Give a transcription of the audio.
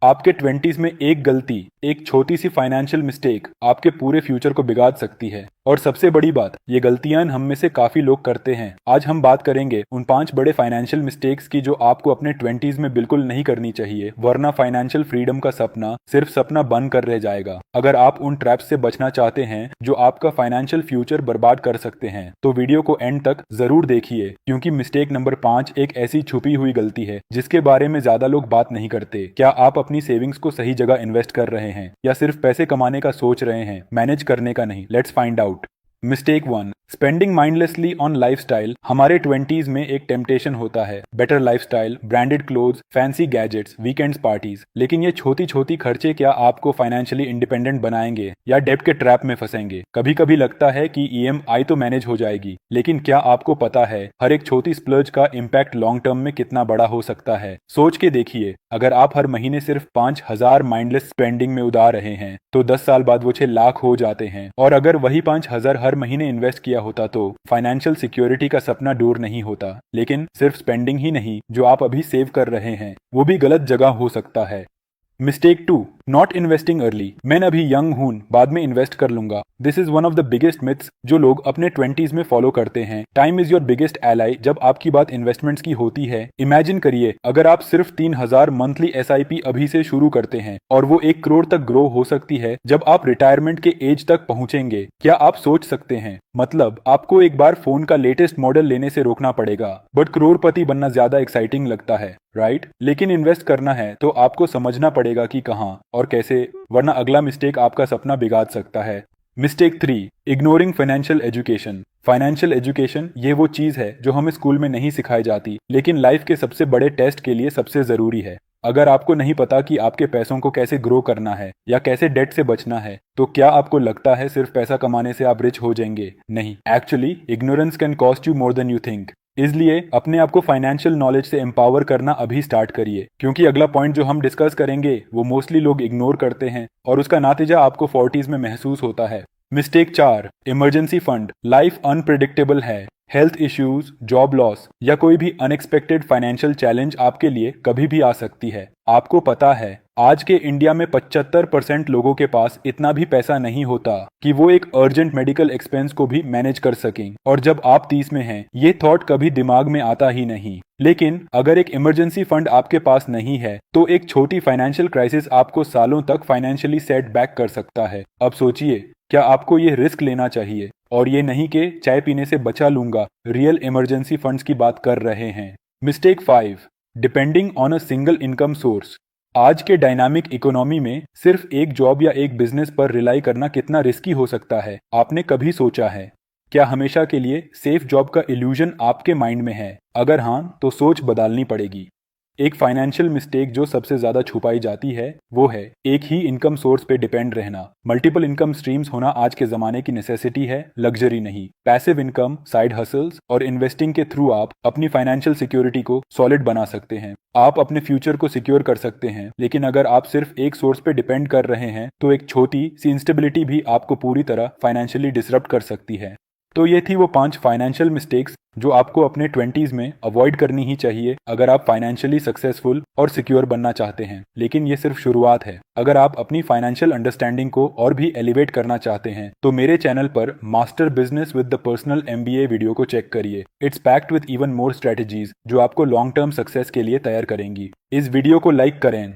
आपके 20s में एक गलती, एक छोटी सी फाइनेंशियल मिस्टेक आपके पूरे फ्यूचर को बिगाड़ सकती है। और सबसे बड़ी बात, ये गलतियां हम में से काफी लोग करते हैं। आज हम बात करेंगे उन 5 बड़े फाइनेंशियल मिस्टेक्स की जो आपको अपने 20s में बिल्कुल नहीं करनी चाहिए, वरना फाइनेंशियल फ्रीडम का सपना सिर्फ सपना बन कर रह जाएगा। अगर आप उन ट्रैप्स से बचना चाहते हैं जो आपका फाइनेंशियल फ्यूचर बर्बाद कर सकते हैं, तो वीडियो को एंड तक जरूर देखिए, क्योंकि मिस्टेक नंबर 5 एक ऐसी छुपी हुई गलती है जिसके बारे में ज्यादा लोग बात नहीं करते। क्या आप अपनी सेविंग्स को सही जगह इन्वेस्ट कर रहे हैं या सिर्फ पैसे कमाने का सोच रहे हैं, मैनेज करने का नहीं? Let's find out. Mistake 1, spending mindlessly on lifestyle. हमारे 20s में एक टेम्पटेशन होता है, better lifestyle, branded clothes, fancy gadgets, weekends parties. लेकिन ये छोटी छोटी खर्चे क्या आपको फाइनेंशियली इंडिपेंडेंट बनाएंगे या डेब्ट के ट्रैप में फंसेंगे? कभी कभी लगता है कि EMI तो मैनेज हो जाएगी, लेकिन क्या आपको पता है हर एक छोटी स्प्लर्ज का इम्पैक्ट लॉन्ग टर्म में कितना बड़ा हो सकता है? सोच के देखिए, अगर आप हर महीने सिर्फ 5,000 माइंडलेस स्पेंडिंग में उड़ा रहे हैं तो 10 साल बाद वो 6 लाख हो जाते हैं। और अगर वही 5,000 हर महीने इन्वेस्ट किया होता तो फाइनेंशियल सिक्योरिटी का सपना दूर नहीं होता। लेकिन सिर्फ स्पेंडिंग ही नहीं, जो आप अभी सेव कर रहे हैं वो भी गलत जगह हो सकता है। Mistake 2, not investing early. मैं अभी यंग हूं, बाद में इन्वेस्ट कर लूंगा। This is one of the biggest myths जो लोग अपने 20s में फॉलो करते हैं। Time is your biggest ally जब आपकी बात इन्वेस्टमेंट्स की होती है। इमेजिन करिए, अगर आप सिर्फ 3,000 मंथली SIP अभी से शुरू करते हैं और वो 1 करोड़ तक ग्रो हो सकती है जब आप रिटायरमेंट के एज तक पहुंचेंगे। क्या आप सोच सकते हैं? मतलब आपको एक बार फोन का लेटेस्ट मॉडल लेने से रोकना पड़ेगा, बट करोड़पति बनना ज्यादा एक्साइटिंग लगता है, राइट? लेकिन इन्वेस्ट करना है तो आपको समझना पड़ेगा कि कहां और कैसे, वरना अगला मिस्टेक आपका सपना बिगाड़ सकता है। Mistake 3, ignoring financial education. Financial education ये वो चीज है जो हमें स्कूल में नहीं सिखाई जाती, लेकिन लाइफ के सबसे बड़े टेस्ट के लिए सबसे जरूरी है। अगर आपको नहीं पता कि आपके पैसों को कैसे ग्रो करना है या कैसे डेट से बचना है, तो क्या आपको लगता है सिर्फ पैसा कमाने से आप रिच हो जाएंगे? नहीं, actually ignorance can cost you more than you think. इसलिए अपने आप को फाइनेंशियल नॉलेज से एम्पावर करना अभी स्टार्ट करिए, क्योंकि अगला पॉइंट जो हम डिस्कस करेंगे वो मोस्टली लोग इग्नोर करते हैं और उसका नतीजा आपको 40s में महसूस होता है। Mistake 4, emergency fund. Life unpredictable है। हेल्थ इश्यूज, जॉब लॉस या कोई भी अनएक्सपेक्टेड फाइनेंशियल चैलेंज आपके लिए कभी भी आ सकती है। आपको पता है आज के इंडिया में 75% लोगों के पास इतना भी पैसा नहीं होता कि वो एक अर्जेंट मेडिकल एक्सपेंस को भी मैनेज कर सकें। और जब आप 30 में हैं, ये थॉट कभी दिमाग में आता ही नहीं। लेकिन अगर एक इमरजेंसी फंड आपके पास नहीं है तो एक छोटी फाइनेंशियल क्राइसिस आपको सालों तक फाइनेंशियली सेट बैक कर सकता है। अब सोचिए, क्या आपको ये रिस्क लेना चाहिए? और ये नहीं कि चाय पीने से बचा लूंगा, रियल इमरजेंसी फंड्स की बात कर रहे हैं। Mistake 5, depending on a single income source. आज के डायनामिक इकोनॉमी में सिर्फ एक जॉब या एक बिजनेस पर रिलाई करना कितना रिस्की हो सकता है, आपने कभी सोचा है? क्या हमेशा के लिए सेफ जॉब का इल्यूजन आपके माइंड में है? अगर हाँ, तो सोच बदलनी पड़ेगी। एक फाइनेंशियल मिस्टेक जो सबसे ज्यादा छुपाई जाती है वो है एक ही इनकम सोर्स पे डिपेंड रहना। मल्टीपल इनकम स्ट्रीम्स होना आज के जमाने की नेसेसिटी है, लग्जरी नहीं। पैसिव इनकम, साइड हसल्स और इन्वेस्टिंग के थ्रू आप अपनी फाइनेंशियल सिक्योरिटी को सॉलिड बना सकते हैं। आप अपने फ्यूचर को सिक्योर कर सकते हैं। लेकिन अगर आप सिर्फ एक सोर्स पे डिपेंड कर रहे हैं तो एक छोटी सी इंस्टेबिलिटी भी आपको पूरी तरह फाइनेंशियली डिसरप्ट कर सकती है। तो ये थी वो 5 फाइनेंशियल मिस्टेक्स जो आपको अपने 20s में अवॉइड करनी ही चाहिए अगर आप फाइनेंशियली सक्सेसफुल और सिक्योर बनना चाहते हैं। लेकिन ये सिर्फ शुरुआत है। अगर आप अपनी फाइनेंशियल अंडरस्टैंडिंग को और भी एलिवेट करना चाहते हैं तो मेरे चैनल पर master business with the personal MBA video को चेक करिए। It's packed with even more strategies जो आपको लॉन्ग टर्म सक्सेस के लिए तैयार करेंगी। इस वीडियो को लाइक करें